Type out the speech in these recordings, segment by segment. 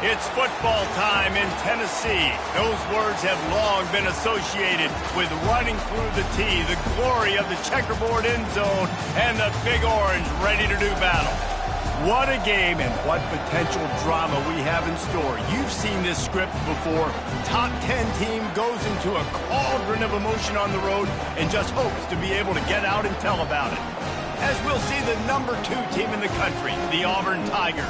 It's football time in Tennessee. Those words have long been associated with running through the tee, the glory of the checkerboard end zone, and the Big Orange ready to do battle. What a game and what potential drama we have in store. You've seen this script before. Top 10 team goes into a cauldron of emotion on the road and just hopes to be able to get out and tell about it. As we'll see the number 2 team in the country, the Auburn Tigers,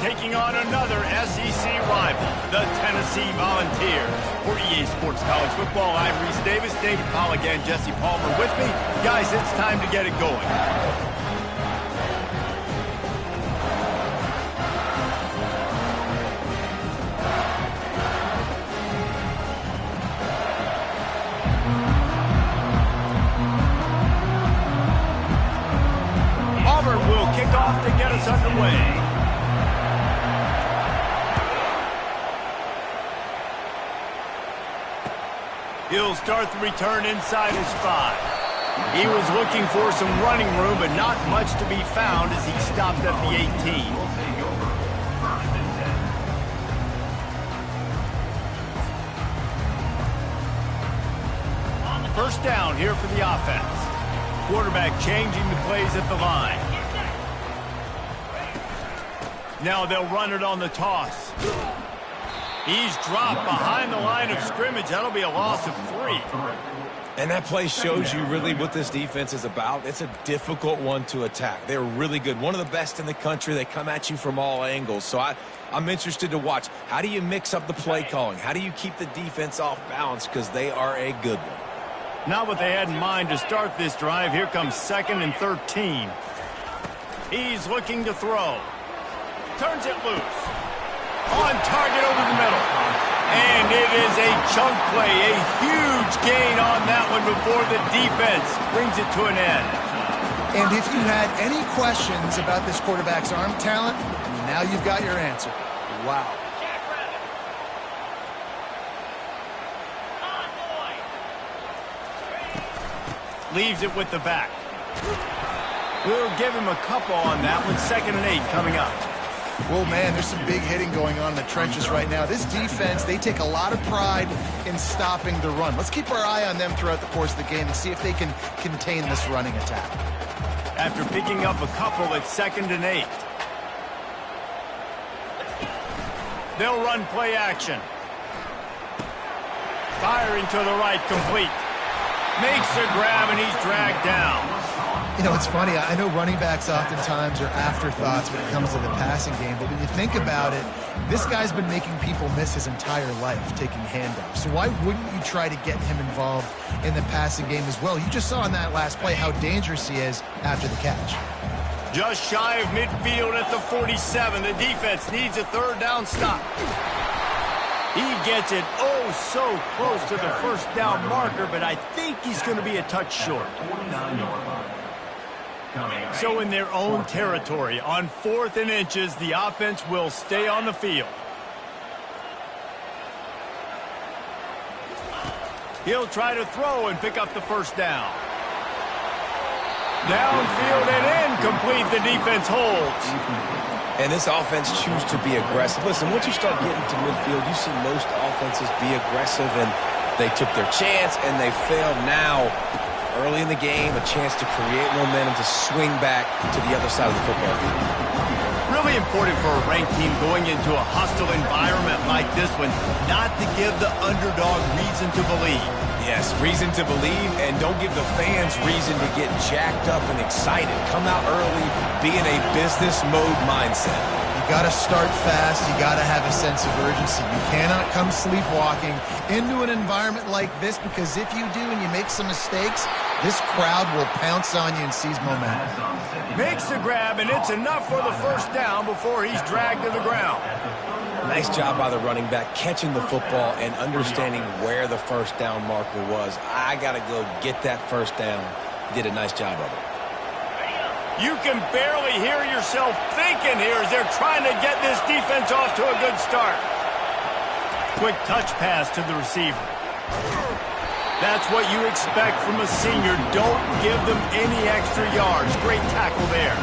taking on another SEC rival, the Tennessee Volunteers. For EA Sports College Football, I'm Reese Davis, David Pollack, and Jesse Palmer with me. Guys, it's time to get it going. Auburn will kick off to get us underway. He'll start the return inside his 5. He was looking for some running room, but not much to be found as he stopped at the 18. First down here for the offense. Quarterback changing the plays at the line. Now they'll run it on the toss. He's dropped behind the line of scrimmage. That'll be a loss of 3. And that play shows you really what this defense is about. It's a difficult one to attack. They're really good. One of the best in the country. They come at you from all angles. So I'm interested to watch. How do you mix up the play calling? How do you keep the defense off balance? Because they are a good one. Not what they had in mind to start this drive. Here comes 2nd and 13. He's looking to throw. Turns it loose. On target over the middle. And it is a chunk play, a huge gain on that one before the defense brings it to an end. And if you had any questions about this quarterback's arm talent, now you've got your answer. Wow. Leaves it with the back. We'll give him a couple on that one. 2nd and 8 coming up. Well, man, there's some big hitting going on in the trenches right now. This defense, they take a lot of pride in stopping the run. Let's keep our eye on them throughout the course of the game and see if they can contain this running attack. After picking up a couple at 2nd and 8. They'll run play action. Firing to the right, complete. Makes a grab, and he's dragged down. You know, it's funny. I know running backs oftentimes are afterthoughts when it comes to the passing game, but when you think about it, this guy's been making people miss his entire life taking handoffs. So why wouldn't you try to get him involved in the passing game as well? You just saw in that last play how dangerous he is after the catch. Just shy of midfield at the 47. The defense needs a 3rd down stop. He gets it oh so close to the 1st down marker, but I think he's going to be a touch short. So in their own territory, on 4th and inches, the offense will stay on the field. He'll try to throw and pick up the 1st down. Downfield and incomplete. The defense holds. And this offense chooses to be aggressive. Listen, once you start getting to midfield, you see most offenses be aggressive, and they took their chance, and they failed. Now, early in the game, a chance to create momentum to swing back to the other side of the football field. Really important for a ranked team going into a hostile environment like this one, not to give the underdog reason to believe. Yes, reason to believe, and don't give the fans reason to get jacked up and excited. Come out early, be in a business mode mindset. You got to start fast. You got to have a sense of urgency. You cannot come sleepwalking into an environment like this, because if you do and you make some mistakes, this crowd will pounce on you and seize momentum. Makes the grab, and it's enough for the 1st down before he's dragged to the ground. Nice job by the running back catching the football and understanding where the 1st down marker was. I got to go get that 1st down. He did a nice job of it. You can barely hear yourself thinking here as they're trying to get this defense off to a good start. Quick touch pass to the receiver. That's what you expect from a senior. Don't give them any extra yards. Great tackle there.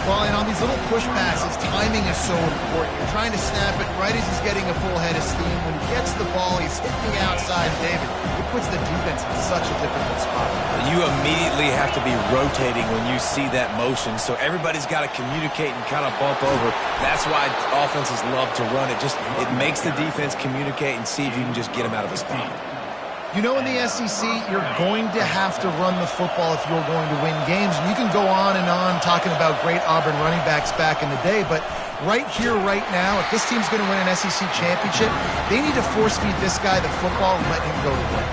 Well, and on these little push passes, timing is so important. You're trying to snap it right as he's getting a full head of steam. When he gets the ball, he's hitting the outside, David. It puts the defense in such a difficult spot. You immediately have to be rotating when you see that motion, so everybody's got to communicate and kind of bump over. That's why offenses love to run it. It makes the defense communicate and see if you can just get them out of the spot. You know, in the SEC, you're going to have to run the football if you're going to win games. And you can go on and on talking about great Auburn running backs back in the day, but right here, right now, if this team's going to win an SEC championship, they need to force-feed this guy the football and let him go to work.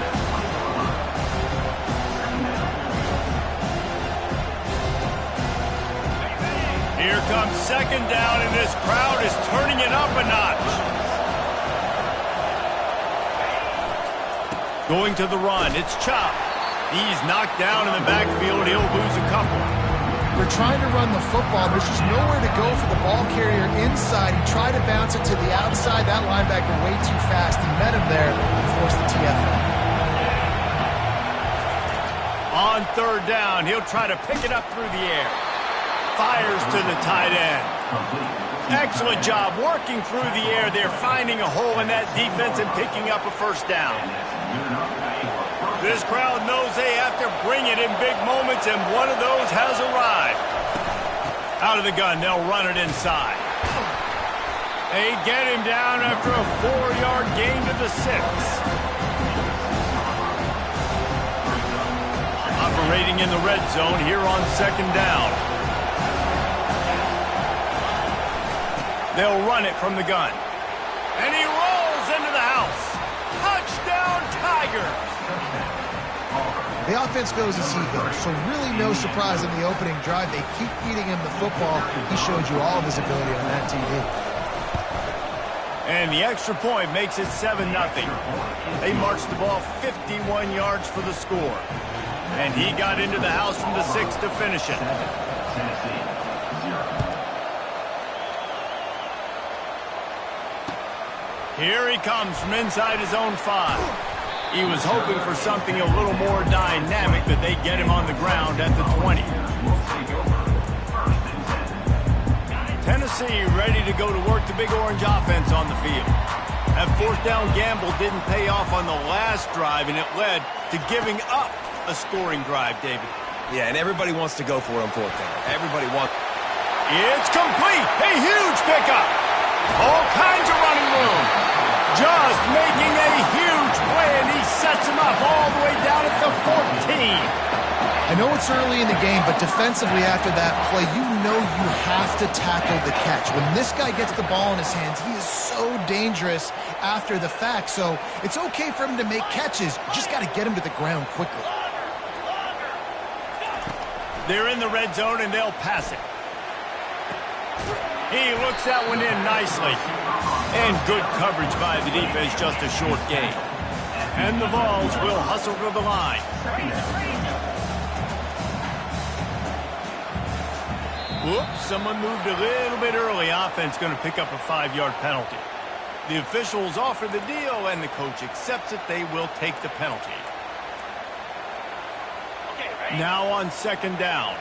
Here comes second down, and this crowd is turning it up a notch. Going to the run, it's Chop. He's knocked down in the backfield. He'll lose a couple. We're trying to run the football. There's just nowhere to go for the ball carrier inside. He tried to bounce it to the outside. That linebacker way too fast. He met him there and forced the TFL. On third down, he'll try to pick it up through the air. Fires to the tight end. Excellent job working through the air. They're finding a hole in that defense and picking up a first down. This crowd knows they have to bring it in big moments, and one of those has arrived. Out of the gun, they'll run it inside. They get him down after a 4-yard gain to the 6. Operating in the red zone here on second down. They'll run it from the gun. And he rolls into the house. Touchdown, Tigers! The offense goes as he goes, so really no surprise in the opening drive. They keep feeding him the football. He showed you all of his ability on that TV. And the extra point makes it 7-0. They marched the ball 51 yards for the score. And he got into the house from the 6 to finish it. Here he comes from inside his own 5. He was hoping for something a little more dynamic, but they get him on the ground at the 20. Tennessee ready to go to work the Big Orange offense on the field. That fourth down gamble didn't pay off on the last drive, and it led to giving up a scoring drive, David. Yeah, and everybody wants to go for it on fourth down. Everybody wants. It's complete. A huge pickup. All kinds of running room. Just making a huge play, and he sets him up all the way down at the 14. I know it's early in the game, but defensively after that play, you know you have to tackle the catch. When this guy gets the ball in his hands, he is so dangerous after the fact. So it's okay for him to make catches. You just got to get him to the ground quickly. They're in the red zone, and they'll pass it. He looks that one in nicely. And good coverage by the defense, just a short gain. And the Vols will hustle to the line. Whoops, someone moved a little bit early. Offense going to pick up a 5-yard penalty. The officials offer the deal, and the coach accepts it. They will take the penalty. Now on second down.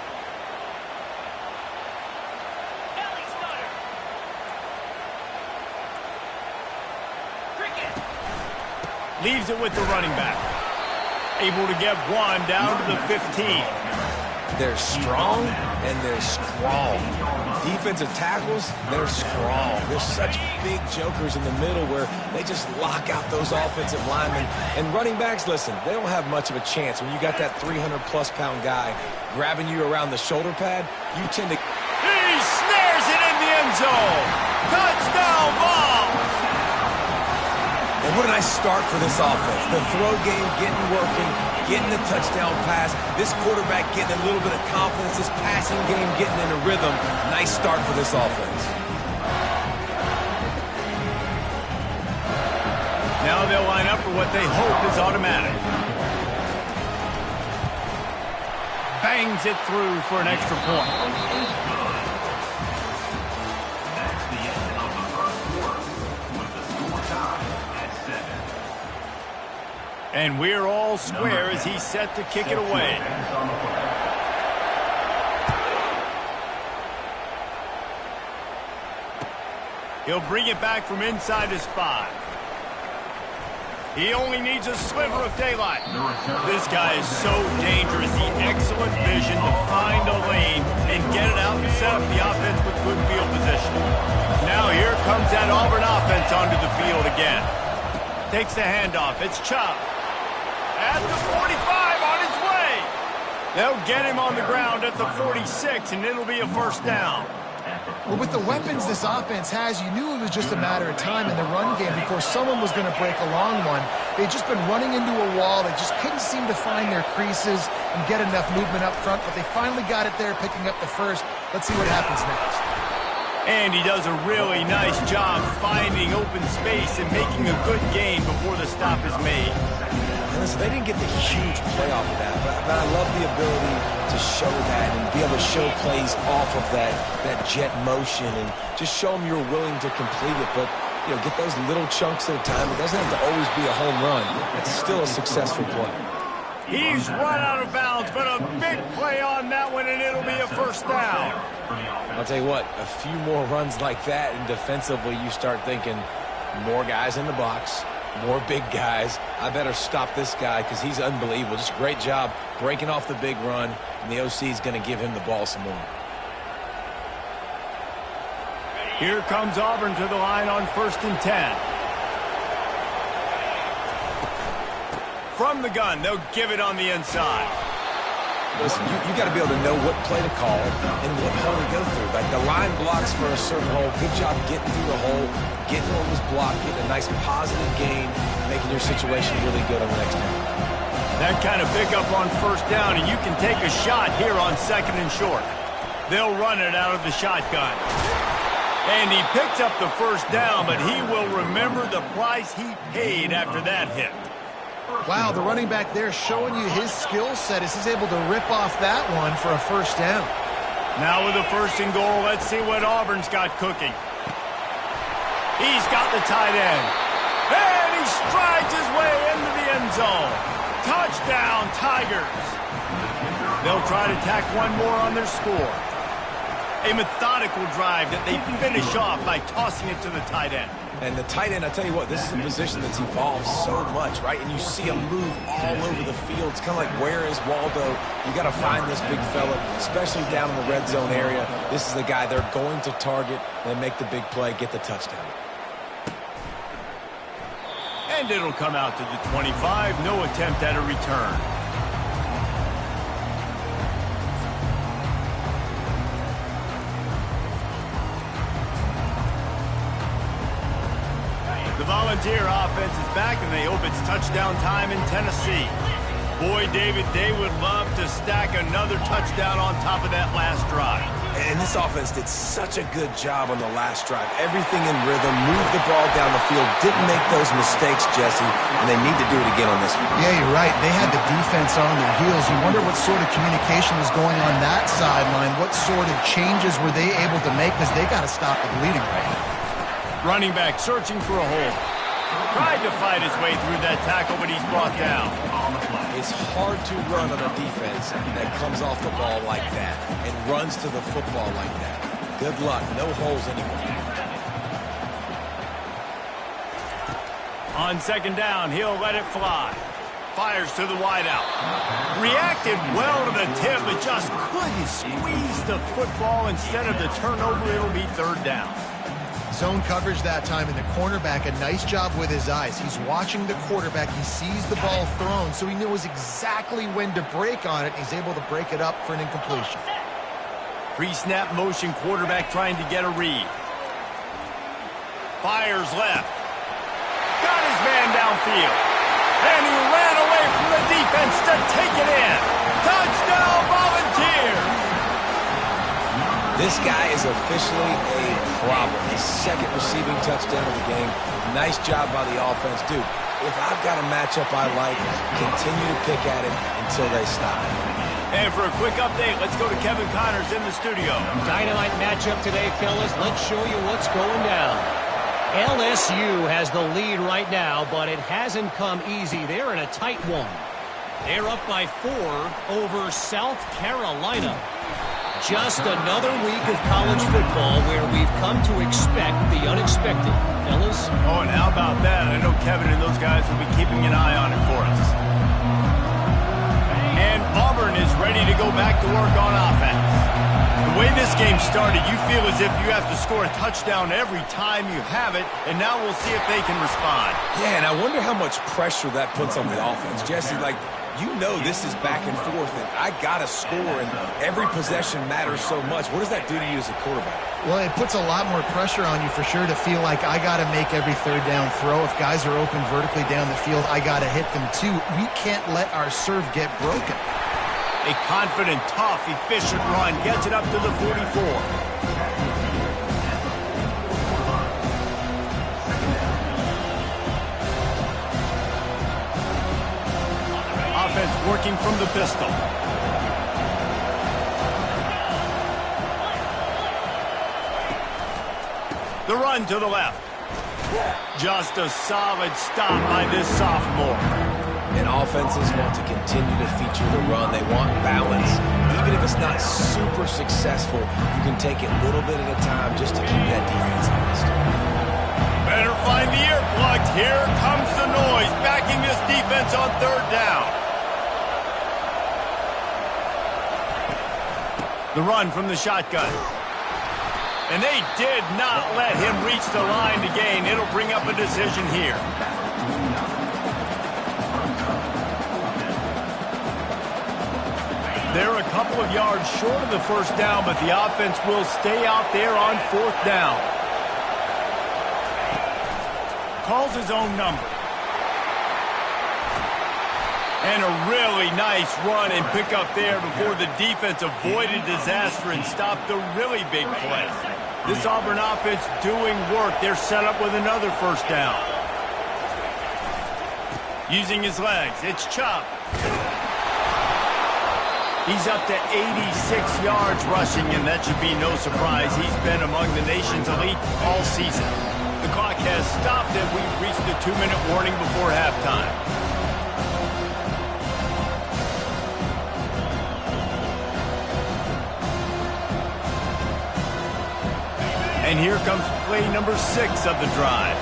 Leaves it with the running back. Able to get one down to the 15. They're strong and they're strong. Defensive tackles, they're strong. They're such big jokers in the middle where they just lock out those offensive linemen. And running backs, listen, they don't have much of a chance. When you got that 300-plus pound guy grabbing you around the shoulder pad, you tend to... He snares it in the end zone. Touchdown, Vols! And what a nice start for this offense. The throw game getting working, getting the touchdown pass. This quarterback getting a little bit of confidence. This passing game getting in a rhythm. Nice start for this offense. Now they'll line up for what they hope is automatic. Bangs it through for an extra point. And we're all square as he's set to kick it away. He'll bring it back from inside his 5. He only needs a sliver of daylight. This guy is so dangerous. He excellent vision to find a lane and get it out and set up the offense with good field position. Now here comes that Auburn offense onto the field again. Takes the handoff. It's Chubb. At the 45 on his way. They'll get him on the ground at the 46, and it'll be a first down. Well, with the weapons this offense has, you knew it was just a matter of time in the run game before someone was going to break a long one. They'd just been running into a wall. They just couldn't seem to find their creases and get enough movement up front, but they finally got it there, picking up the first. Let's see what happens next. And he does a really nice job finding open space and making a good gain before the stop is made. Listen, they didn't get the huge play off of that, but I love the ability to show that and be able to show plays off of that jet motion and just show them you're willing to complete it. But, you know, get those little chunks at a time. It doesn't have to always be a home run. It's still a successful play. He's run out of bounds, but a big play on that one, and it'll be a first down. I'll tell you what, a few more runs like that, and defensively you start thinking more guys in the box, more big guys. I better stop this guy because he's unbelievable. Just great job breaking off the big run, and the OC is going to give him the ball some more. Here comes Auburn to the line on 1st and 10. From the gun, they'll give it on the inside. Listen, you got to be able to know what play to call and what hole to go through. Like the line blocks for a certain hole. Good job getting through the hole, getting what was blocked, getting a nice positive gain, making your situation really good on the next down. That kind of pickup on first down, and you can take a shot here on 2nd and short. They'll run it out of the shotgun. And he picks up the first down, but he will remember the price he paid after that hit. Wow, the running back there showing you his skill set as he's able to rip off that one for a first down. Now with a 1st and goal, let's see what Auburn's got cooking. He's got the tight end. And he strides his way into the end zone. Touchdown, Tigers. They'll try to tack one more on their score. A methodical drive that they finish off by tossing it to the tight end. And the tight end, I tell you what, this is a position that's evolved so much, right? And you see him move all over the field. It's kind of like, where is Waldo? You got to find this big fella, especially down in the red zone area. This is the guy they're going to target and make the big play, get the touchdown. And it'll come out to the 25. No attempt at a return. The Volunteer offense is back, and they hope it's touchdown time in Tennessee. Boy, David, they would love to stack another touchdown on top of that last drive. And this offense did such a good job on the last drive. Everything in rhythm, moved the ball down the field, didn't make those mistakes, Jesse, and they need to do it again on this one. Yeah, you're right. They had the defense on their heels. You wonder what sort of communication was going on that sideline. What sort of changes were they able to make, because they got to stop the bleeding right now. Running back searching for a hole. Tried to fight his way through that tackle, but he's brought down. It's hard to run on a defense that comes off the ball like that and runs to the football like that. Good luck. No holes anymore. On 2nd down, he'll let it fly. Fires to the wideout. Reacted well to the tip, but just couldn't squeeze the football. Instead of the turnover, it'll be 3rd down. Zone coverage that time, and the cornerback, a nice job with his eyes. He's watching the quarterback. He sees the ball thrown, so he knows exactly when to break on it. He's able to break it up for an incompletion. Pre-snap motion, quarterback trying to get a read. Fires left. Got his man downfield. And he ran away from the defense to take it in. Touchdown, Volunteers! This guy is officially a problem. His 2nd receiving touchdown of the game. Nice job by the offense. Dude, if I've got a matchup I like, continue to pick at it until they stop. And for a quick update, let's go to Kevin Connors in the studio. Dynamite matchup today, fellas. Let's show you what's going down. LSU has the lead right now, but it hasn't come easy. They're in a tight one. They're up by 4 over South Carolina. Just another week of college football where we've come to expect the unexpected. Fellas? Oh, and how about that? I know Kevin and those guys will be keeping an eye on it for us. And Auburn is ready to go back to work on offense. The way this game started, you feel as if you have to score a touchdown every time you have it, and now we'll see if they can respond. Yeah, and I wonder how much pressure that puts on the offense. Jesse, like, you know this is back and forth, and I got to score, and every possession matters so much. What does that do to you as a quarterback? Well, it puts a lot more pressure on you for sure to feel like I got to make every third down throw. If guys are open vertically down the field, I got to hit them too. We can't let our serve get broken. A confident, tough, efficient run gets it up to the 44. Offense working from the pistol. The run to the left. Just a solid stop by this sophomore. And offenses want to continue to feature the run. They want balance. Even if it's not super successful, you can take it little bit at a time just to keep that defense honest. Better find the earplugs. Here comes the noise, backing this defense on third down. The run from the shotgun. And they did not let him reach the line to gain. It'll bring up a decision here. They're a couple of yards short of the first down, but the offense will stay out there on fourth down. Calls his own number. And a really nice run and pick up there before the defense avoided disaster and stopped a really big play. This Auburn offense doing work. They're set up with another first down. Using his legs, it's Chubb. He's up to 86 yards rushing, and that should be no surprise. He's been among the nation's elite all season. The clock has stopped, and we've reached the 2-minute warning before halftime. And here comes play number 6 of the drive.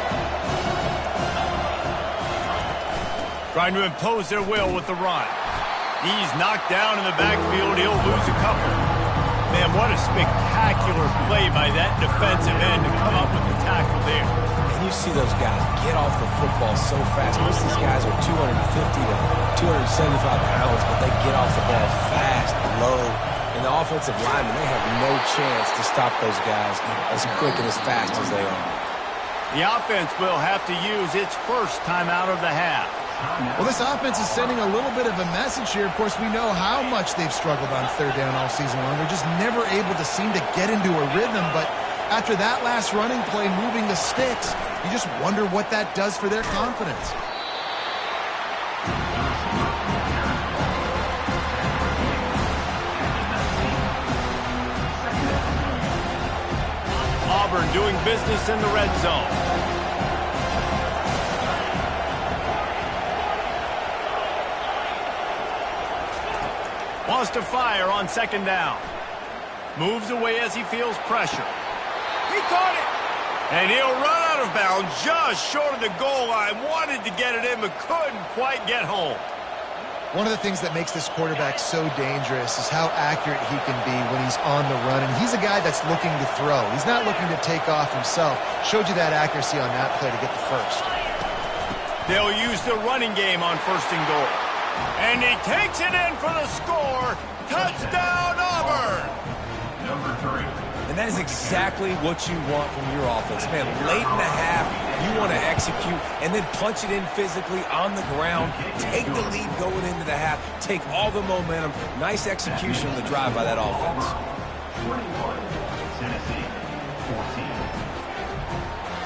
Trying to impose their will with the run. He's knocked down in the backfield. He'll lose a couple. Man, what a spectacular play by that defensive end to come up with the tackle there. And you see those guys get off the football so fast. Most of these guys are 250 to 275 pounds, but they get off the ball fast, low. And the offensive linemen, they have no chance to stop those guys as quick and as fast as they are. The offense will have to use its first time out of the half. Well, this offense is sending a little bit of a message here. Of course, we know how much they've struggled on third down all season long. They're just never able to seem to get into a rhythm. But after that last running play, moving the sticks, you just wonder what that does for their confidence. Auburn doing business in the red zone. Wants to fire on second down. Moves away as he feels pressure. He caught it. And he'll run out of bounds just short of the goal line. Wanted to get it in, but couldn't quite get home. One of the things that makes this quarterback so dangerous is how accurate he can be when he's on the run. And he's a guy that's looking to throw. He's not looking to take off himself. Showed you that accuracy on that play to get the first. They'll use the running game on first and goal. And he takes it in for the score. Touchdown, Auburn! Number 3. And that is exactly what you want from your offense. Man, late in the half, you want to execute and then punch it in physically on the ground. Take the lead going into the half. Take all the momentum. Nice execution on the drive by that offense. 21, Tennessee, 14.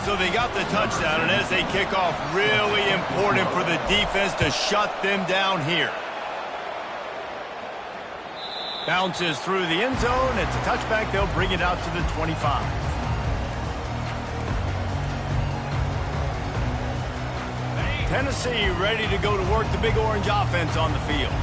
So they got the touchdown, and as they kick off, really important for the defense to shut them down here. Bounces through the end zone. It's a touchback. They'll bring it out to the 25. Tennessee ready to go to work the Big Orange offense on the field.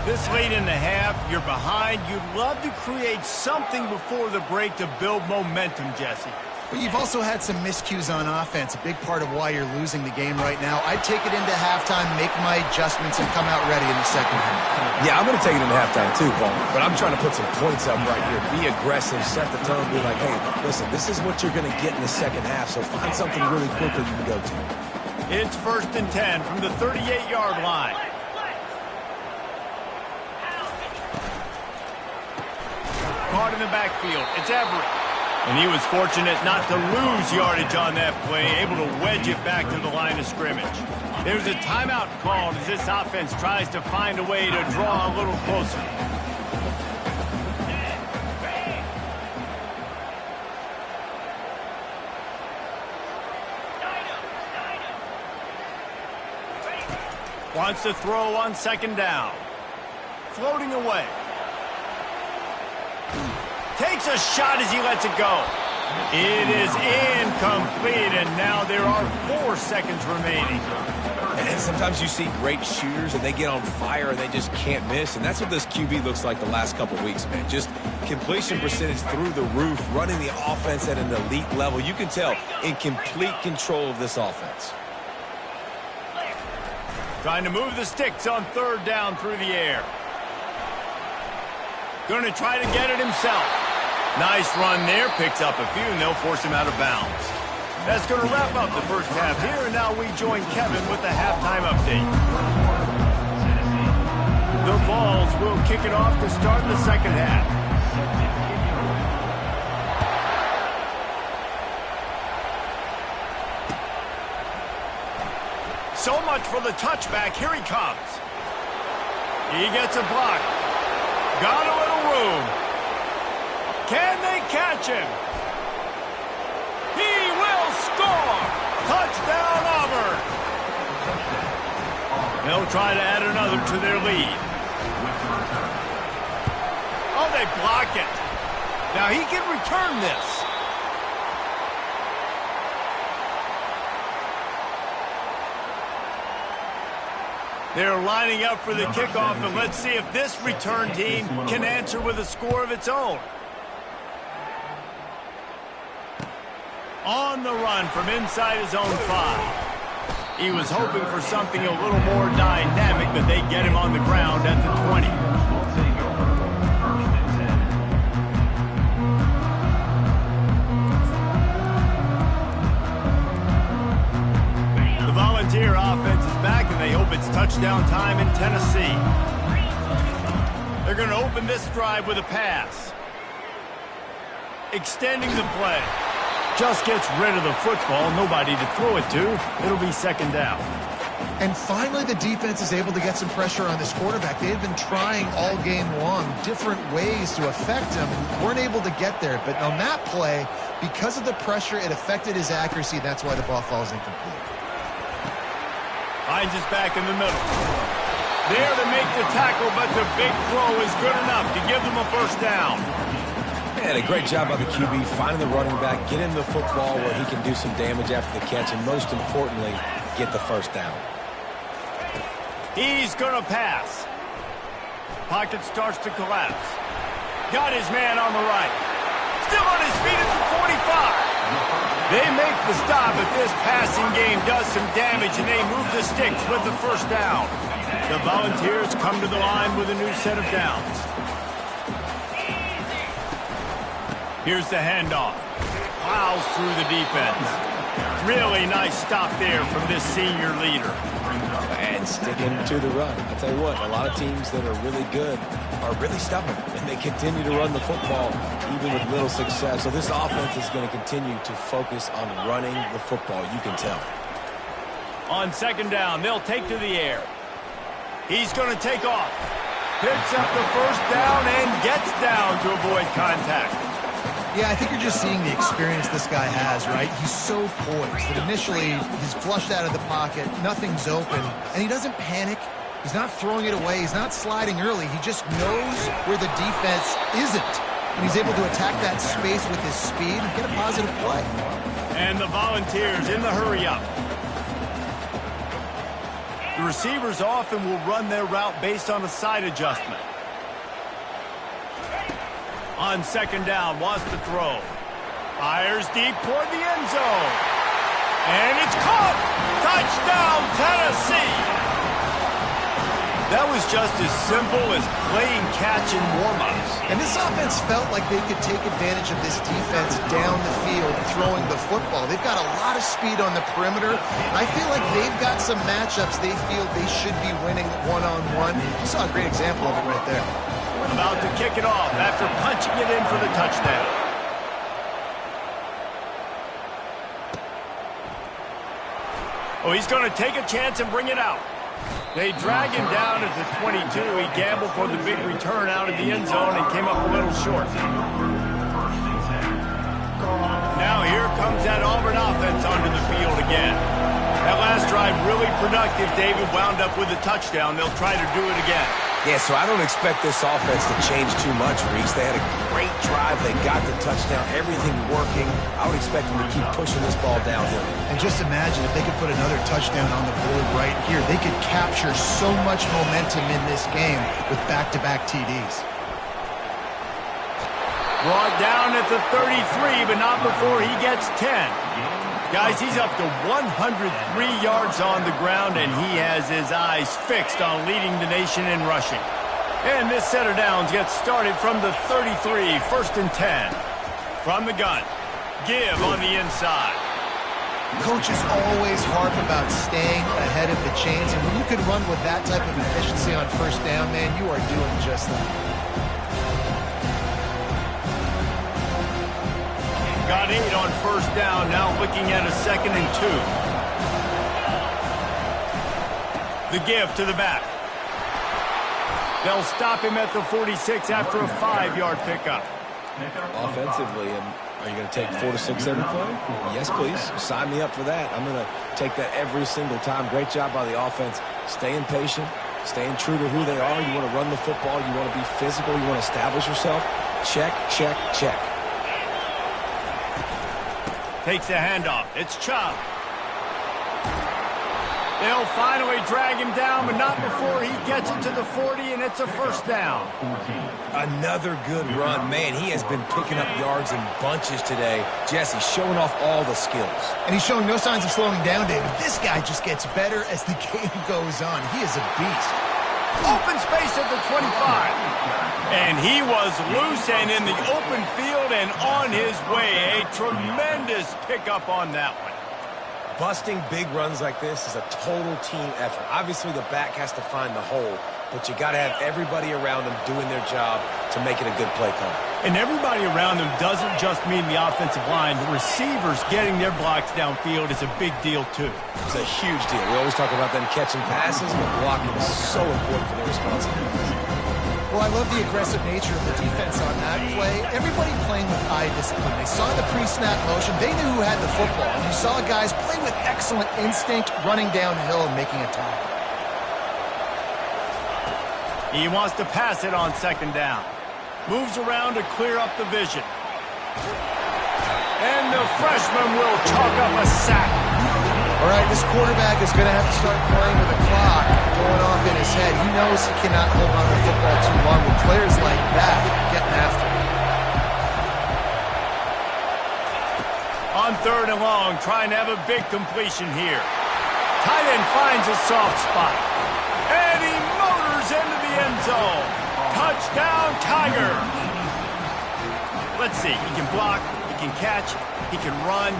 This late in the half, you're behind. You'd love to create something before the break to build momentum, Jesse. But you've also had some miscues on offense, a big part of why you're losing the game right now. I'd take it into halftime, make my adjustments, and come out ready in the second half. Yeah, I'm going to take it into halftime too, Paul. But I'm trying to put some points up right here. Be aggressive, set the tone, be like, hey, listen, this is what you're going to get in the second half, so find something really quickly you can go to. It's 1st and 10 from the 38-yard line. Caught in the backfield. It's Everett. And he was fortunate not to lose yardage on that play, able to wedge it back to the line of scrimmage. There's a timeout called as this offense tries to find a way to draw a little closer. Wants to throw on 2nd down. Floating away. Takes a shot as he lets it go. It is incomplete, and now there are 4 seconds remaining. And sometimes you see great shooters, and they get on fire, and they just can't miss. And that's what this QB looks like the last couple weeks, man. Just completion percentage through the roof, running the offense at an elite level. You can tell in complete control of this offense. Trying to move the sticks on 3rd down through the air. Going to try to get it himself. Nice run there. Picks up a few, and they'll force him out of bounds. That's going to wrap up the first half here, and now we join Kevin with the halftime update. The Vols will kick it off to start the second half. So much for the touchback. Here he comes. He gets a block. Got a little room. Can they catch him? He will score! Touchdown, Auburn! They'll try to add another to their lead. Oh, they block it. Now he can return this. They're lining up for the kickoff, and let's see if this return team can answer with a score of its own. On the run from inside his own 5. He was hoping for something a little more dynamic, but they get him on the ground at the 20. The Volunteer offense is back, and they hope it's touchdown time in Tennessee. They're going to open this drive with a pass. Extending the play. Just gets rid of the football, nobody to throw it to. It'll be 2nd down. And finally, the defense is able to get some pressure on this quarterback. They've been trying all game long different ways to affect him and weren't able to get there. But on that play, because of the pressure, it affected his accuracy. That's why the ball falls incomplete. Hines is back in the middle. There to make the tackle, but the big throw is good enough to give them a 1st down. And a great job by the QB finding the running back, get him the football where he can do some damage after the catch, and most importantly, get the 1st down. He's going to pass. Pocket starts to collapse. Got his man on the right. Still on his feet at the 45. They make the stop, but this passing game does some damage, and they move the sticks with the 1st down. The Volunteers come to the line with a new set of downs. Here's the handoff. Plows through the defense. Really nice stop there from this senior leader. And sticking to the run. I'll tell you what, a lot of teams that are really good are really stubborn, and they continue to run the football even with little success. So this offense is going to continue to focus on running the football, you can tell. On 2nd down, they'll take to the air. He's going to take off. Picks up the 1st down and gets down to avoid contact. Yeah, I think you're just seeing the experience this guy has, right? He's so poised that initially he's flushed out of the pocket, nothing's open, and he doesn't panic. He's not throwing it away. He's not sliding early. He just knows where the defense isn't, and he's able to attack that space with his speed and get a positive play. And the Volunteers in the hurry-up. The receivers often will run their route based on a side adjustment. On second down, wants to throw. Fires deep toward the end zone. And it's caught! Touchdown, Tennessee! That was just as simple as playing catch in warm-ups. And this offense felt like they could take advantage of this defense down the field throwing the football. They've got a lot of speed on the perimeter. I feel like they've got some matchups they feel they should be winning one-on-one. You saw a great example of it right there. About to kick it off after punching it in for the touchdown. Oh, he's going to take a chance and bring it out. They drag him down at the 22. He gambled for the big return out of the end zone and came up a little short. Now here comes that Auburn offense onto the field again. That last drive really productive. David wound up with a touchdown. They'll try to do it again. Yeah, so I don't expect this offense to change too much, Reese. They had a great drive. They got the touchdown. Everything working. I would expect them to keep pushing this ball downhill. And just imagine if they could put another touchdown on the board right here. They could capture so much momentum in this game with back-to-back TDs. Brought down at the 33, but not before he gets 10. Guys, he's up to 103 yards on the ground, and he has his eyes fixed on leading the nation in rushing. And this set of downs gets started from the 33, 1st and 10. From the gun, give on the inside. Coaches always harp about staying ahead of the chains, and when you can run with that type of efficiency on first down, man, you are doing just that. Got 8 on first down, now looking at a 2nd and 2. The give to the back. They'll stop him at the 46 after a 5-yard pickup. Offensively, and are you going to take 4 to 6 every play? Yes, please. Sign me up for that. I'm going to take that every single time. Great job by the offense. Staying patient, staying true to who they are. You want to run the football. You want to be physical. You want to establish yourself. Check, check, check. Takes the handoff. It's Chubb. They'll finally drag him down, but not before he gets it to the 40, and it's a first down. Another good run. Man, he has been picking up yards in bunches today. Jesse, showing off all the skills. And he's showing no signs of slowing down, David. This guy just gets better as the game goes on. He is a beast. Open space at the 25. And he was loose and in the open field and on his way. A tremendous pickup on that one. Busting big runs like this is a total team effort. Obviously, the back has to find the hole, but you got to have everybody around them doing their job to make it a good play call. And everybody around them doesn't just mean the offensive line. The receivers getting their blocks downfield is a big deal, too. It's a huge deal. We always talk about them catching passes, but blocking is so important for their responsibilities. Well, I love the aggressive nature of the defense on that play. Everybody playing with eye discipline. They saw the pre-snap motion. They knew who had the football. And you saw guys play with excellent instinct, running downhill and making a tackle. He wants to pass it on second down. Moves around to clear up the vision. And the freshman will chalk up a sack. All right, this quarterback is going to have to start playing with a clock going off in his head. He knows he cannot hold on to the football too long with players like that getting after him. On third and long, trying to have a big completion here. Tight end finds a soft spot. And he motors into the end zone. Touchdown, Tigers. Let's see, he can block, he can catch, he can run.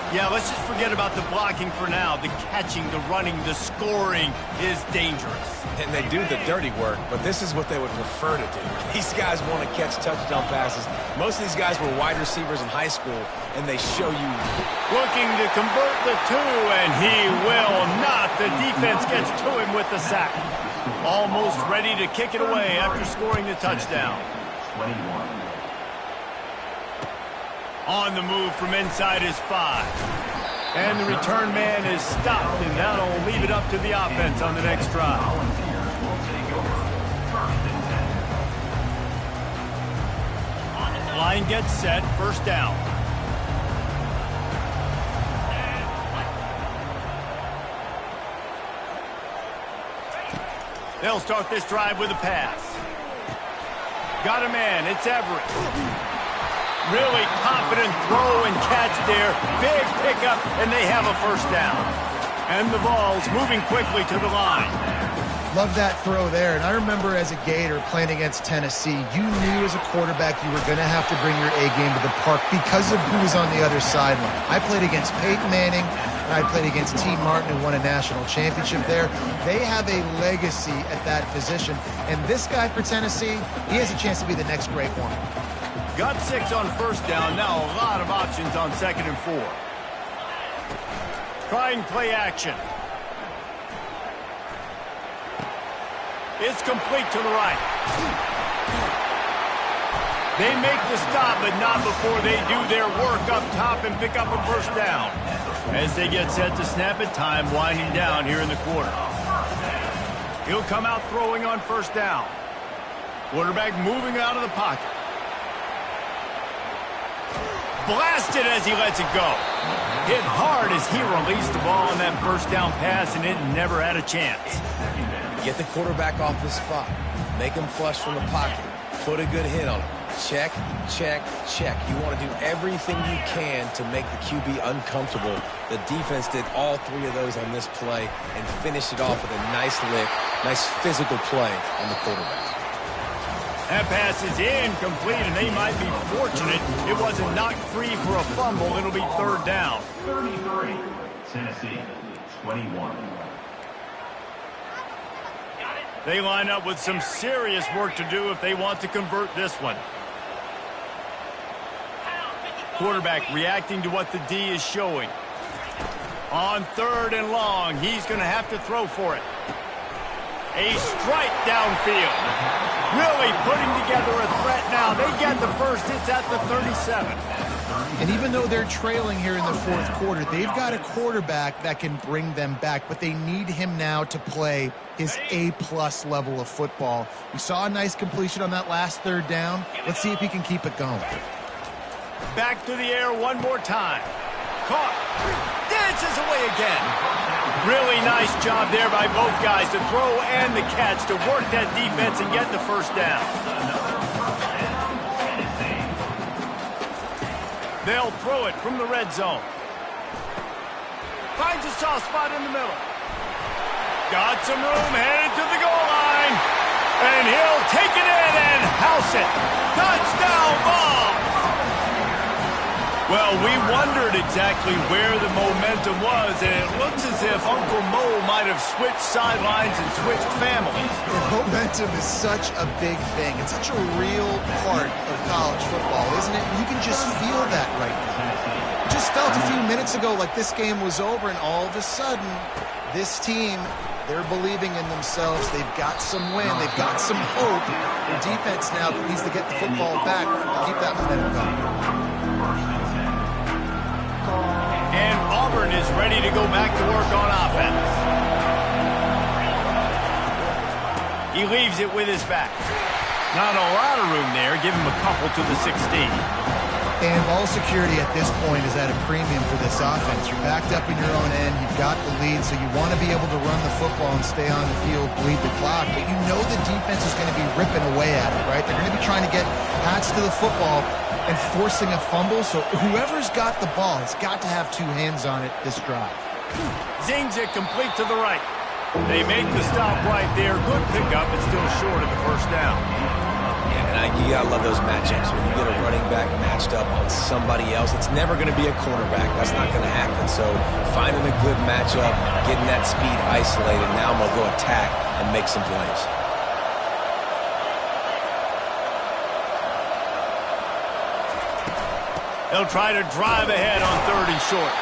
Yeah, let's just forget about the blocking for now. The catching, the running, the scoring is dangerous. And they do the dirty work, but this is what they would prefer to do. These guys want to catch touchdown passes. Most of these guys were wide receivers in high school, and they show you. Looking to convert the two, and he will not. The defense gets to him with the sack. Almost ready to kick it away after scoring the touchdown. 21. On the move from inside his 5. And the return man is stopped, and that'll leave it up to the offense on the next drive. Volunteers will take over. 1st and 10. Line gets set, first down. They'll start this drive with a pass. Got a man. It's Everett. Really confident throw and catch there. Big pickup, and they have a first down. And the ball's moving quickly to the line. Love that throw there. And I remember as a Gator playing against Tennessee, you knew as a quarterback you were going to have to bring your A game to the park because of who was on the other sideline. I played against Peyton Manning, and I played against T. Martin, who won a national championship there. They have a legacy at that position. And this guy for Tennessee, he has a chance to be the next great one. Got 6 on first down. Now a lot of options on 2nd and 4. Trying play action. It's complete to the right. They make the stop, but not before they do their work up top and pick up a first down. As they get set to snap it, time winding down here in the quarter. He'll come out throwing on first down. Quarterback moving out of the pocket. Blasted as he lets it go. Hit hard as he released the ball on that first down pass, and it never had a chance. Get the quarterback off the spot. Make him flush from the pocket. Put a good hit on him. Check, check, check. You want to do everything you can to make the QB uncomfortable. The defense did all 3 of those on this play and finished it off with a nice lick, nice physical play on the quarterback. That pass is incomplete, and they might be fortunate it wasn't knocked free for a fumble. It'll be 3rd down. 33, Tennessee, 21. They line up with some serious work to do if they want to convert this one. Quarterback reacting to what the D is showing. On 3rd and long, he's going to have to throw for it. A strike downfield. Really putting together a threat now. They get the first. It's at the 37. And even though they're trailing here in the 4th quarter, they've got a quarterback that can bring them back, but they need him now to play his A-plus level of football. We saw a nice completion on that last 3rd down. Let's see if he can keep it going. Back to the air one more time. Caught. Dances away again. Really nice job there by both guys to throw and the catch to work that defense and get the first down. They'll throw it from the red zone. Finds a soft spot in the middle. Got some room, headed to the goal line. And he'll take it in and house it. Touchdown ball. Well, we wondered exactly where the momentum was, and it looks as if Uncle Mo might have switched sidelines and switched families. Momentum is such a big thing. It's such a real part of college football, isn't it? You can just feel that right now. Just felt a few minutes ago like this game was over, and all of a sudden, this team, they're believing in themselves. They've got some win. They've got some hope. The defense now needs to get the football back to keep that momentum going. And Auburn is ready to go back to work on offense. He leaves it with his back. Not a lot of room there. Give him a couple to the 16. And ball security at this point is at a premium for this offense. You're backed up in your own end. You've got the lead, so you want to be able to run the football and stay on the field, bleed the clock. But you know the defense is going to be ripping away at it, right? They're going to be trying to get Pats to the football and forcing a fumble. So whoever's got the ball has got to have 2 hands on it this drive. Zings it complete to the right. They make the stop right there. Good pickup, but still short of the first down. Yeah, and you gotta love those matchups. When you get a running back matched up on somebody else, it's never going to be a cornerback. That's not going to happen. So finding a good matchup, getting that speed isolated, now I'm going to go attack and make some plays. They'll try to drive ahead on 3rd and short.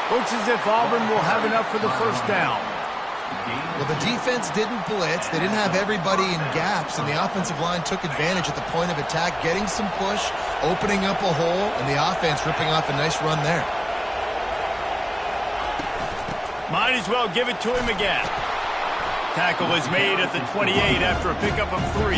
Looks as if Auburn will have enough for the first down. Well, the defense didn't blitz. They didn't have everybody in gaps, and the offensive line took advantage at the point of attack, getting some push, opening up a hole, and the offense ripping off a nice run there. Might as well give it to him again. Tackle is made at the 28 after a pickup of 3.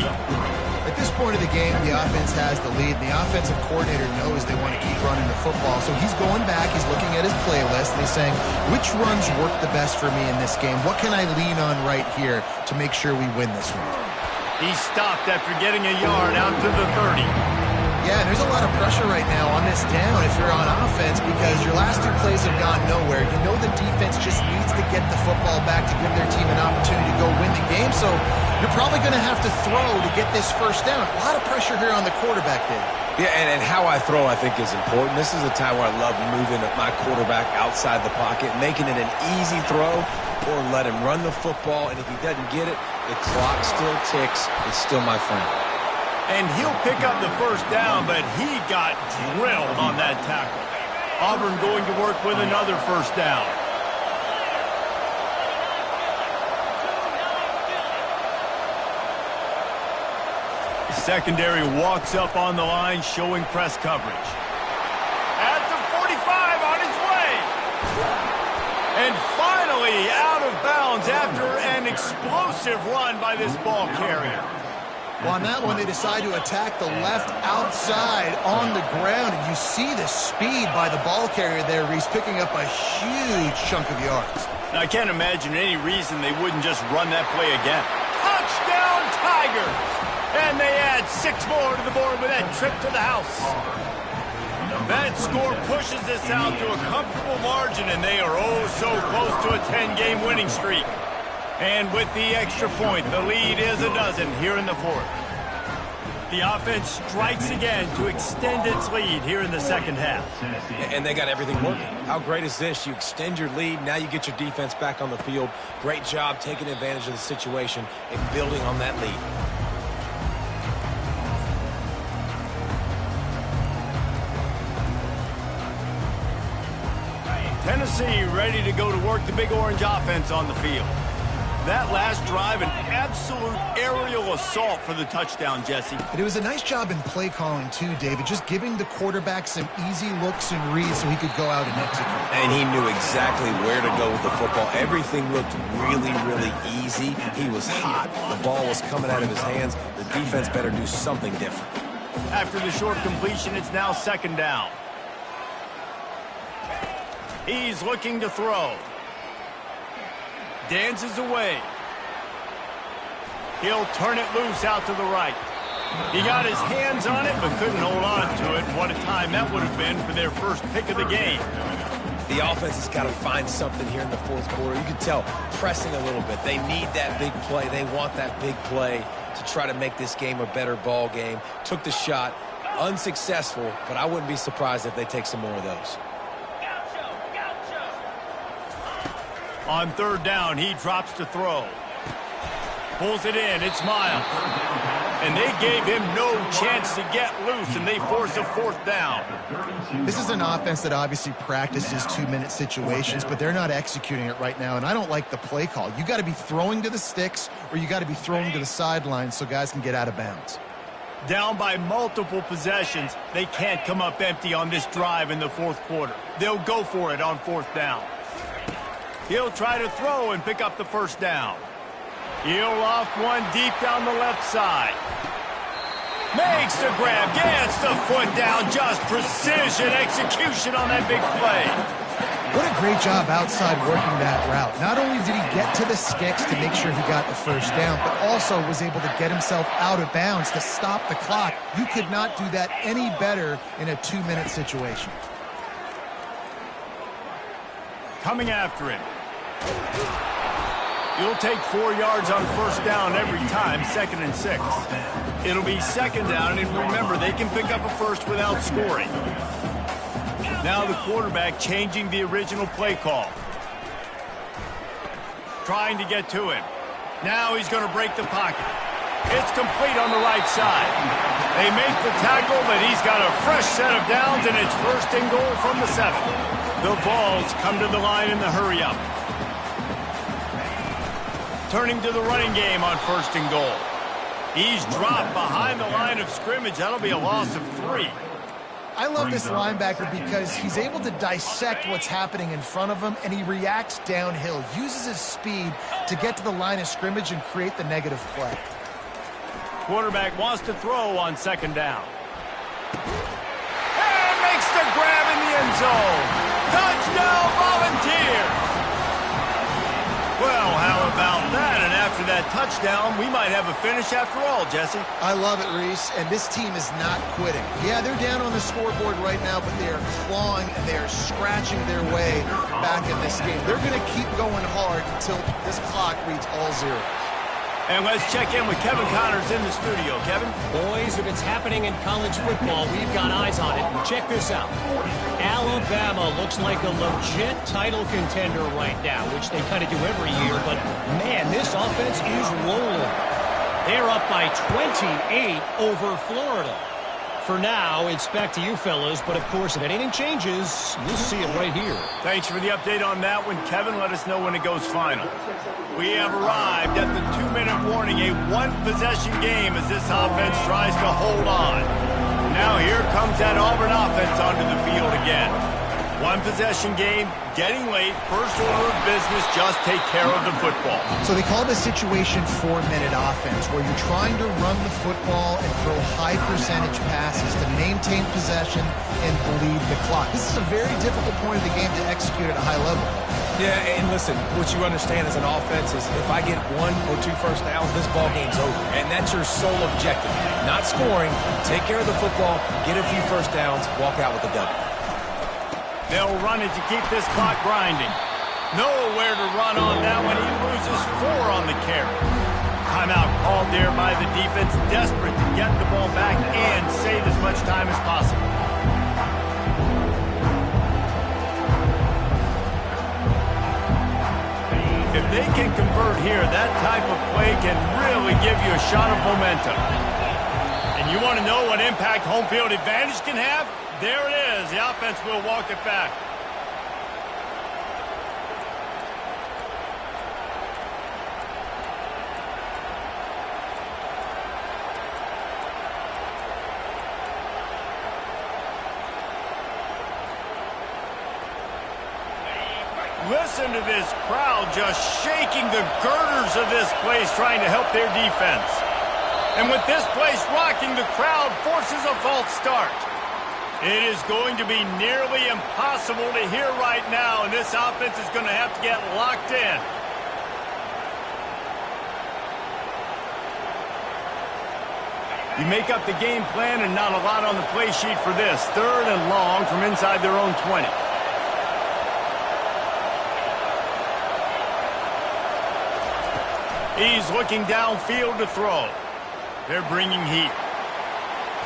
At this point of the game, the offense has the lead, and the offensive coordinator knows they want to keep running the football. So he's going back, he's looking at his playlist, and he's saying, which runs work the best for me in this game? What can I lean on right here to make sure we win this one? He stopped after getting a yard out to the 30. Yeah, and there's a lot of pressure right now on this down if you're on offense because your last two plays have gone nowhere. You know the defense just needs to get the football back to give their team an opportunity to go win the game, so you're probably going to have to throw to get this first down. A lot of pressure here on the quarterback, Dave. Yeah, and how I throw, I think, is important. This is a time where I love moving my quarterback outside the pocket, making it an easy throw, or let him run the football, and if he doesn't get it, the clock still ticks. It's still my friend. And he'll pick up the first down, but he got drilled on that tackle. Auburn going to work with another first down. The secondary walks up on the line, showing press coverage. At the 45, on his way. And finally out of bounds after an explosive run by this ball carrier. Well, on that one, they decide to attack the left outside on the ground, and you see the speed by the ball carrier there. He's picking up a huge chunk of yards. Now, I can't imagine any reason they wouldn't just run that play again. Touchdown, Tigers! And they add 6 more to the board with that trip to the house. That score pushes this out to a comfortable margin, and they are oh so close to a 10-game winning streak. And with the extra point, the lead is a dozen here in the fourth. The offense strikes again to extend its lead here in the second half. And they got everything working. How great is this? You extend your lead, now you get your defense back on the field. Great job taking advantage of the situation and building on that lead. Tennessee ready to go to work the Big Orange offense on the field. That last drive, an absolute aerial assault for the touchdown, Jesse. And it was a nice job in play calling, too, David, just giving the quarterback some easy looks and reads so he could go out and execute. And he knew exactly where to go with the football. Everything looked really, really easy. He was hot. The ball was coming out of his hands. The defense better do something different. After the short completion, it's now second down. He's looking to throw. Dances away. He'll turn it loose out to the right. He got his hands on it, but couldn't hold on to it. What a time that would have been for their first pick of the game. The offense has got to find something here in the fourth quarter. You can tell pressing a little bit. They need that big play. They want that big play to try to make this game a better ball game. Took the shot. Unsuccessful, but I wouldn't be surprised if they take some more of those. On third down, he drops to throw. Pulls it in. It's Miles. And they gave him no chance to get loose, and they force a fourth down. This is an offense that obviously practices 2-minute situations, but they're not executing it right now, and I don't like the play call. You got to be throwing to the sticks, or you got to be throwing to the sidelines so guys can get out of bounds. Down by multiple possessions, they can't come up empty on this drive in the fourth quarter. They'll go for it on fourth down. He'll try to throw and pick up the first down. He'll loft one deep down the left side. Makes the grab, gets the foot down, just precision execution on that big play. What a great job outside working that route. Not only did he get to the sticks to make sure he got the first down, but also was able to get himself out of bounds to stop the clock. You could not do that any better in a 2-minute situation. Coming after him. You'll take 4 yards on first down every time, 2nd and 6. It'll be second down, and remember, they can pick up a first without scoring. Now the quarterback changing the original play call. Trying to get to him. Now he's going to break the pocket. It's complete on the right side. They make the tackle, but he's got a fresh set of downs, and it's first and goal from the 7. The Vols come to the line in the hurry-up. Turning to the running game on first and goal. He's dropped behind the line of scrimmage. That'll be a loss of 3. I love this linebacker because he's able to dissect what's happening in front of him, and he reacts downhill, uses his speed to get to the line of scrimmage and create the negative play. Quarterback wants to throw on second down. And makes the grab in the end zone. Touchdown, Volunteers! Well, how about that? And after that touchdown, we might have a finish after all, Jesse. I love it, Reese, and this team is not quitting. Yeah, they're down on the scoreboard right now, but they are clawing and they are scratching their way back in this game. They're going to keep going hard until this clock reads all zero. And let's check in with Kevin Connors in the studio. Kevin? Boys, if it's happening in college football, we've got eyes on it. Check this out. Alabama looks like a legit title contender right now, which they kind of do every year. But, man, this offense is rolling. They're up by 28 over Florida. For now, it's back to you fellas. But, of course, if anything changes, you'll see it right here. Thanks for the update on that one, Kevin. Let us know when it goes final. We have arrived at the 2-minute warning, a one-possession game as this offense tries to hold on. Now here comes that Auburn offense onto the field again. One-possession game, getting late, first order of business, just take care of the football. So they call this situation 4-minute offense, where you're trying to run the football and throw high percentage passes to maintain possession and bleed the clock. This is a very difficult point of the game to execute at a high level. Yeah, and listen, what you understand as an offense is if I get 1 or 2 first downs, this ball game's over. And that's your sole objective. Not scoring, take care of the football, get a few first downs, walk out with a W. They'll run it to keep this clock grinding. Nowhere to run on that one. He loses 4 on the carry. Timeout called there by the defense, desperate to get the ball back and save as much time as possible. If they can convert here, that type of play can really give you a shot of momentum. And you want to know what impact home field advantage can have? There it is. The offense will walk it back. Listen to this crowd just shaking the girders of this place trying to help their defense. And with this place rocking, the crowd forces a false start. It is going to be nearly impossible to hear right now, and this offense is going to have to get locked in. You make up the game plan and not a lot on the play sheet for this. 3rd and long from inside their own 20. He's looking downfield to throw. They're bringing heat.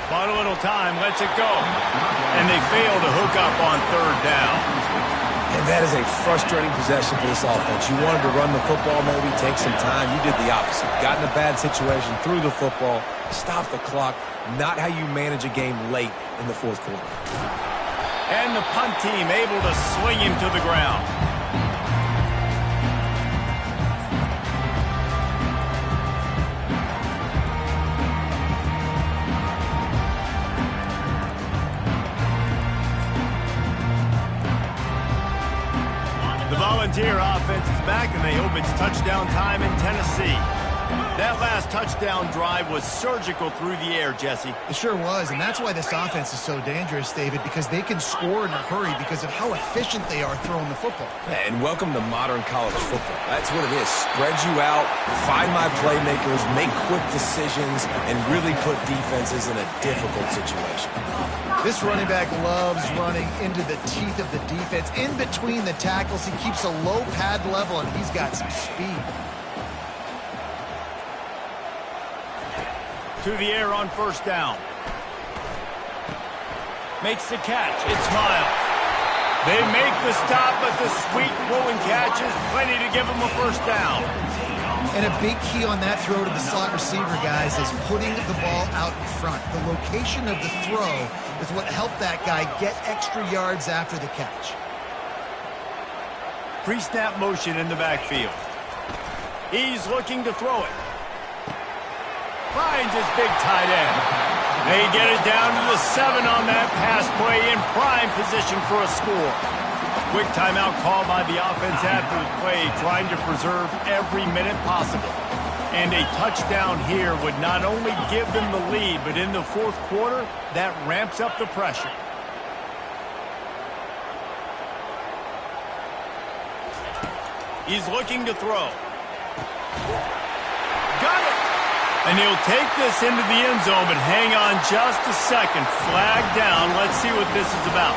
Bought a little time, lets it go. And they fail to hook up on 3rd down. And that is a frustrating possession for this offense. You wanted to run the football, maybe take some time. You did the opposite. Got in a bad situation, threw the football, stopped the clock. Not how you manage a game late in the 4th quarter. And the punt team able to swing him to the ground. Volunteer offense is back, and they hope it's touchdown time in Tennessee. That last touchdown drive was surgical through the air, Jesse. It sure was, and that's why this offense is so dangerous, David, because they can score in a hurry because of how efficient they are throwing the football. And welcome to modern college football. That's what it is. Spread you out, find my playmakers, make quick decisions, and really put defenses in a difficult situation. This running back loves running into the teeth of the defense. In between the tackles, he keeps a low pad level, and he's got some speed. To the air on 1st down. Makes the catch. It's Miles. They make the stop, but the sweet rolling catch is plenty to give them a 1st down. And a big key on that throw to the slot receiver, guys, is putting the ball out in front. The location of the throw is what helped that guy get extra yards after the catch. Pre-snap motion in the backfield. He's looking to throw it. Finds his big tight end. They get it down to the 7 on that pass play in prime position for a score. Quick timeout called by the offense after the play, trying to preserve every minute possible. And a touchdown here would not only give them the lead, but in the fourth quarter, that ramps up the pressure. He's looking to throw. Got it! And he'll take this into the end zone, but hang on just a second. Flag down. Let's see what this is about.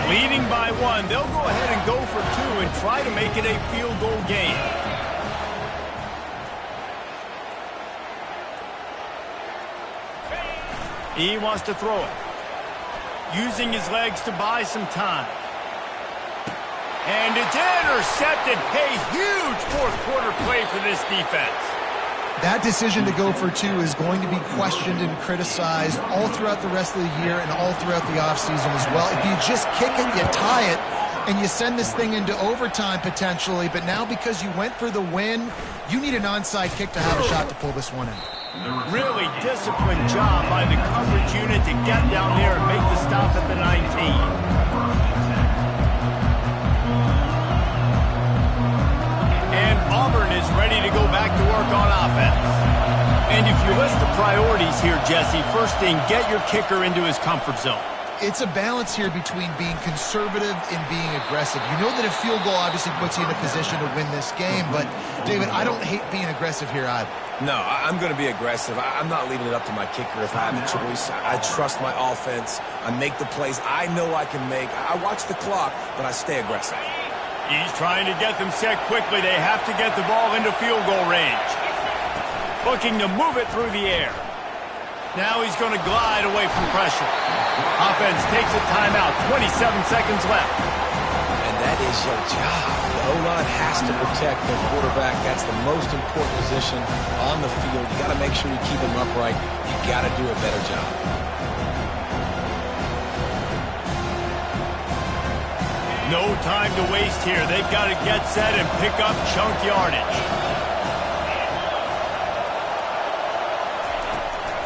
Leading by 1, they'll go ahead and go for 2 and try to make it a field goal game. He wants to throw it. Using his legs to buy some time. And it's intercepted. A huge fourth quarter play for this defense. That decision to go for 2 is going to be questioned and criticized all throughout the rest of the year and all throughout the offseason as well. If you just kick it, you tie it, and you send this thing into overtime potentially, but now because you went for the win, you need an onside kick to have a shot to pull this one out. Really disciplined job by the coverage unit to get down there and make the stop at the 19. Auburn is ready to go back to work on offense. And if you list the priorities here, Jesse, first thing, get your kicker into his comfort zone. It's a balance here between being conservative and being aggressive. You know that a field goal obviously puts you in a position to win this game, but, David, I don't hate being aggressive here either. No, I'm going to be aggressive. I'm not leaving it up to my kicker if I have a choice. I trust my offense. I make the plays I know I can make. I watch the clock, but I stay aggressive. He's trying to get them set quickly. They have to get the ball into field goal range. Looking to move it through the air. Now he's going to glide away from pressure. Offense takes a timeout. 27 seconds left. And that is your job. The O-line has to protect their quarterback. That's the most important position on the field. You got to make sure you keep him upright. You got to do a better job. No time to waste here. They've got to get set and pick up chunk yardage.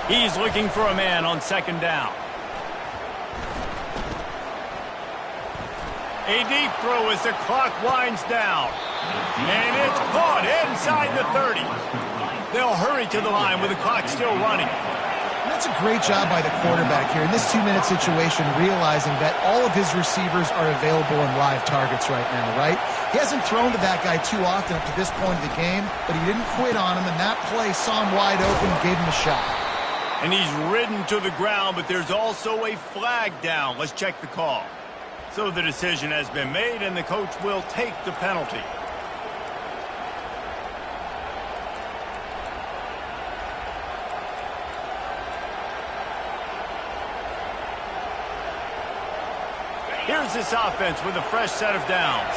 He's looking for a man on second down. A deep throw as the clock winds down. And it's caught inside the 30. They'll hurry to the line with the clock still running. That's a great job by the quarterback here in this 2-minute situation, realizing that all of his receivers are available and live targets right now, right? He hasn't thrown to that guy too often up to this point of the game, but he didn't quit on him, and that play saw him wide open and gave him a shot. And he's ridden to the ground, but there's also a flag down. Let's check the call. So the decision has been made, and the coach will take the penalty. Here's this offense with a fresh set of downs.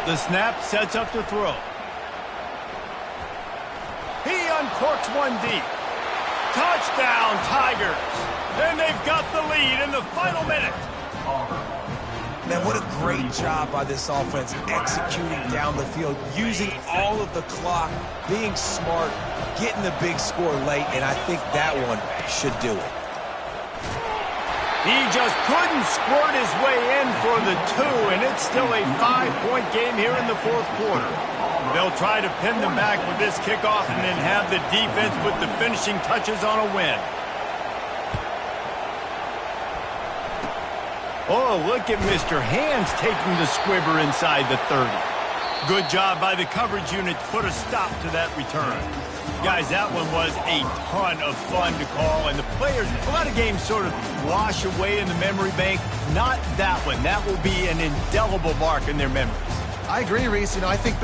The snap sets up the throw. He uncorks one deep. Touchdown, Tigers. And they've got the lead in the final minute. Man, what a great job by this offense executing down the field, using all of the clock, being smart, getting the big score late, and I think that one should do it. He just couldn't squirt his way in for the 2, and it's still a 5-point game here in the fourth quarter. They'll try to pin them back with this kickoff and then have the defense put the finishing touches on a win. Oh, look at Mr. Hands taking the squibber inside the 30. Good job by the coverage unit to put a stop to that return. Guys, that one was a ton of fun to call, and the players, a lot of games sort of wash away in the memory bank. Not that one. That will be an indelible mark in their memories. I agree, Reese. I think